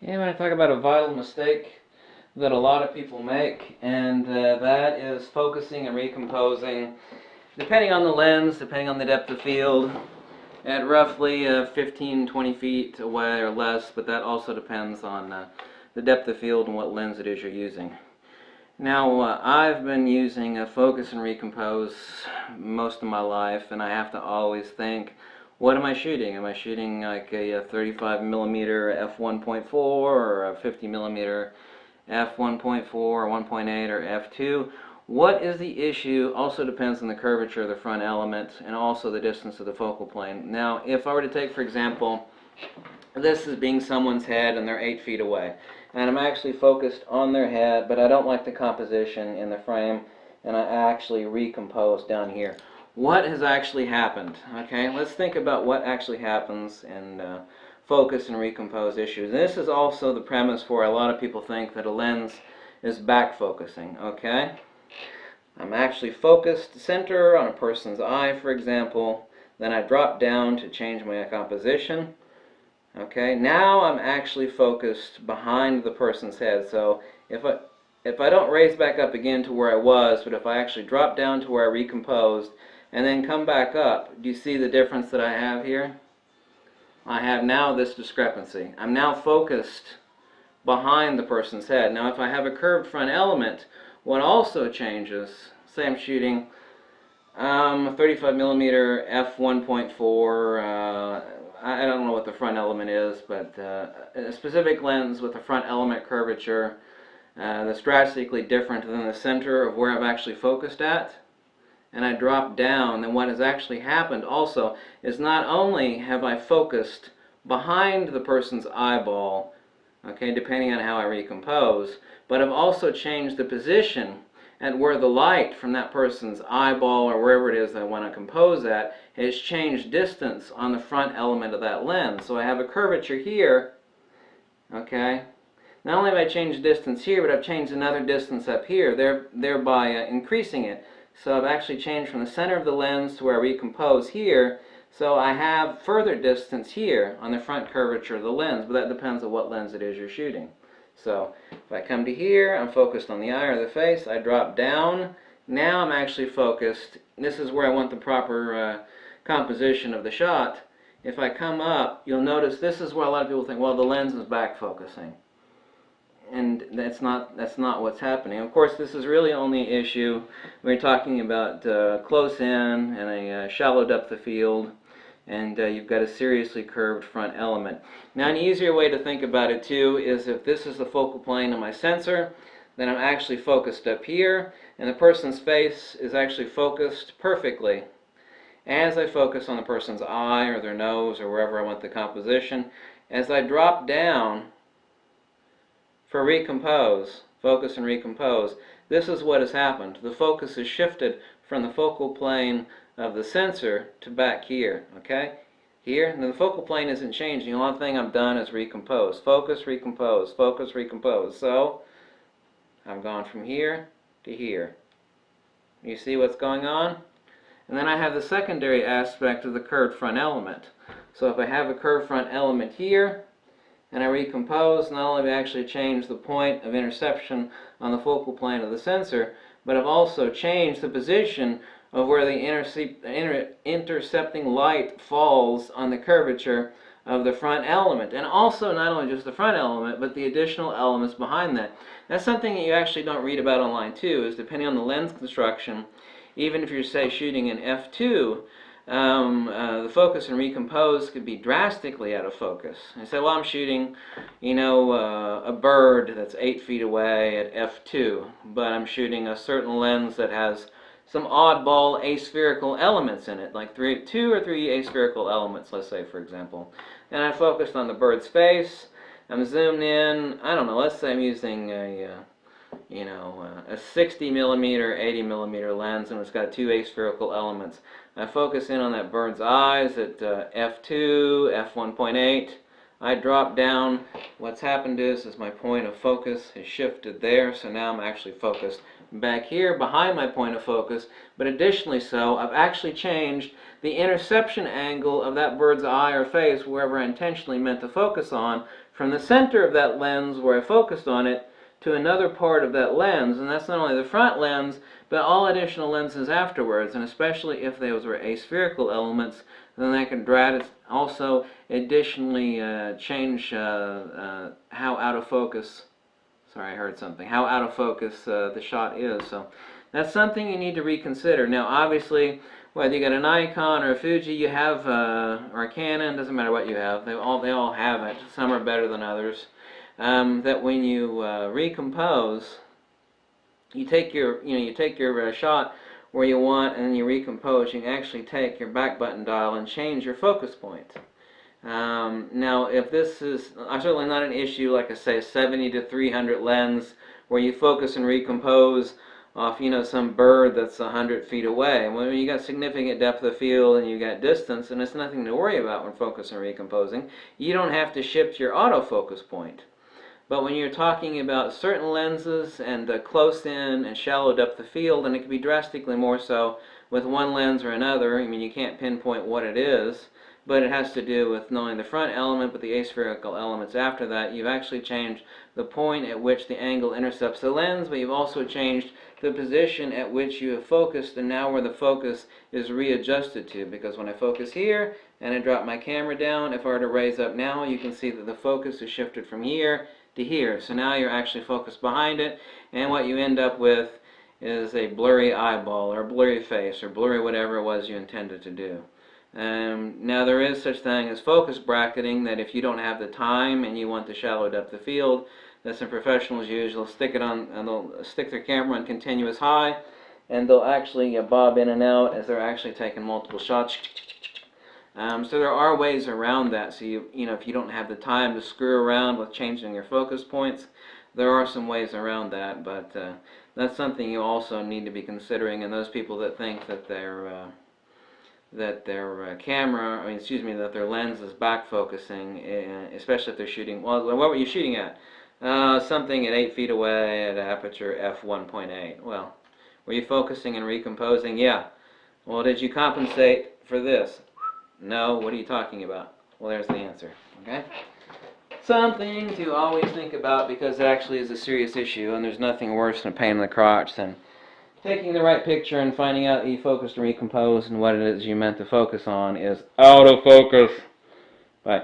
Yeah, when I talk about a vital mistake that a lot of people make, and that is focusing and recomposing, depending on the lens, depending on the depth of field, at roughly 15-20 feet away or less, but that also depends on the depth of field and what lens it is you're using. Now, I've been using a Focus and Recompose most of my life, and I have to always think, what am I shooting? Am I shooting like a 35 millimeter f1.4 or a 50 millimeter f1.4 or 1.8 or f2? What is the issue? Also depends on the curvature of the front element and also the distance of the focal plane. Now, if I were to take, for example, this is being someone's head and they're 8 feet away, and I'm actually focused on their head, but I don't like the composition in the frame, and I actually recompose down here. What has actually happened? Okay, let's think about what actually happens in focus and recompose issues. And this is also the premise for a lot of people think that a lens is back focusing. Okay, I'm actually focused center on a person's eye, for example, then I drop down to change my composition. Okay, now I'm actually focused behind the person's head. So if I don't raise back up again to where I was, but if I actually drop down to where I recomposed and then come back up, do you see the difference that I have here? I have now this discrepancy. I'm now focused behind the person's head. Now if I have a curved front element, what also changes, say I'm shooting a 35 millimeter f1.4, I don't know what the front element is, but a specific lens with a front element curvature that's drastically different than the center of where I've actually focused at, and I drop down, then what has actually happened also is not only have I focused behind the person's eyeball, okay, depending on how I recompose, but I've also changed the position at where the light from that person's eyeball or wherever it is that I want to compose at has changed distance on the front element of that lens. So I have a curvature here, okay? Not only have I changed distance here, but I've changed another distance up here, thereby increasing it. So I've actually changed from the center of the lens to where I recompose here, so I have further distance here on the front curvature of the lens, but that depends on what lens it is you're shooting. So if I come to here, I'm focused on the eye or the face, I drop down, now I'm actually focused, this is where I want the proper composition of the shot. If I come up, you'll notice this is where a lot of people think, well, the lens is back focusing. And that's not what's happening. Of course, this is really only an issue when you're talking about close in and a shallow depth of field, and you've got a seriously curved front element. Now, an easier way to think about it too is if this is the focal plane of my sensor, then I'm actually focused up here, and the person's face is actually focused perfectly. As I focus on the person's eye or their nose or wherever I want the composition, as I drop down for recompose, focus and recompose, this is what has happened. The focus is shifted from the focal plane of the sensor to back here, okay? Here, and the focal plane isn't changing. The only thing I've done is recompose. Focus, recompose, focus, recompose. So, I've gone from here to here. You see what's going on? And then I have the secondary aspect of the curved front element. So if I have a curved front element here, and I recompose, not only have I actually changed the point of interception on the focal plane of the sensor, but I've also changed the position of where the intercepting light falls on the curvature of the front element. And also not only just the front element, but the additional elements behind that. That's something that you actually don't read about online too, is depending on the lens construction, even if you're, say, shooting an f2, the focus and recompose could be drastically out of focus. And say, well, I'm shooting, you know, a bird that's 8 feet away at f2, but I'm shooting a certain lens that has some oddball aspherical elements in it, like 2 or 3 aspherical elements, let's say, for example. And I focused on the bird's face. I'm zoomed in. I don't know. Let's say I'm using a 60 millimeter, 80 millimeter lens, and it's got 2 aspherical elements. I focus in on that bird's eyes at f2, f1.8. I drop down. What's happened is my point of focus has shifted there, so now I'm actually focused back here behind my point of focus, but additionally so, I've actually changed the interception angle of that bird's eye or face, wherever I intentionally meant to focus on, from the center of that lens where I focused on it to another part of that lens, and that's not only the front lens, but all additional lenses afterwards, and especially if those were aspherical elements, then that can also additionally change how out of focus, sorry I heard something, how out of focus the shot is. So that's something you need to reconsider. Now obviously, whether you got a Nikon or a Fuji, you have, or a Canon, doesn't matter what you have, they all have it. Some are better than others. That when you recompose, you take your shot where you want, and then you recompose. You can actually take your back button dial and change your focus point. Now, if this is certainly not an issue, like I say, 70 to 300 lens, where you focus and recompose off, some bird that's 100 feet away. When you got significant depth of field and you got distance, and it's nothing to worry about when focusing and recomposing, you don't have to shift your autofocus point. But when you're talking about certain lenses and close in and shallow depth of field, and it can be drastically more so with one lens or another. I mean, you can't pinpoint what it is, but it has to do with not only the front element but the aspherical elements after that. You've actually changed the point at which the angle intercepts the lens, but you've also changed the position at which you have focused, and now where the focus is readjusted to. Because when I focus here and I drop my camera down, if I were to raise up now, you can see that the focus is shifted from here to here. So now you're actually focused behind it, and what you end up with is a blurry eyeball or a blurry face or blurry whatever it was you intended to do. Now there is such thing as focus bracketing, that if you don't have the time and you want the shallow depth of field, that some professionals use, they'll stick it on, and they'll stick their camera on continuous high, and they'll actually bob in and out as they're actually taking multiple shots. So there are ways around that. So if you don't have the time to screw around with changing your focus points, there are some ways around that. But that's something you also need to be considering. And those people that think that their that their lens is back focusing, especially if they're shooting. Well, what were you shooting at? Something at 8 feet away at aperture f1.8. Well, were you focusing and recomposing? Yeah. Well, did you compensate for this? No. What are you talking about? Well, there's the answer. Okay? Something to always think about, because it actually is a serious issue, and there's nothing worse than a pain in the crotch than taking the right picture and finding out that you focused and recomposed, and what it is you meant to focus on is out of focus. Bye.